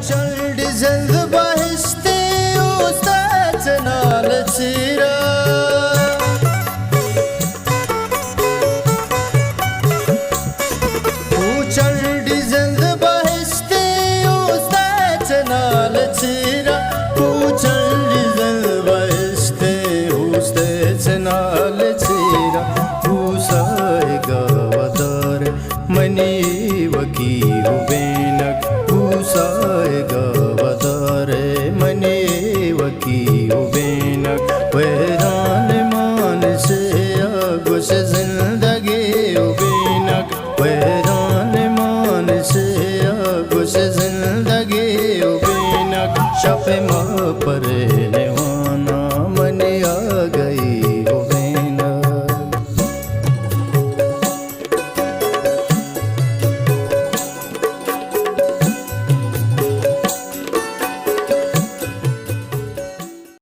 चल जल्द बहिश्ते उस्ताद नाल चीरा चल जल्द बहिश्ते उस्ताद नाल चीरा चल जल्द बहिश्ते उस्ताद नाल चीरा साएगा वदार मनी वकी बेनक साएगा वदार मनी वकी बेनक वैरान मान से आगुस जिंदगी बेनक वैरान मान से आगुस जिंदगी बेनक शपे मा परे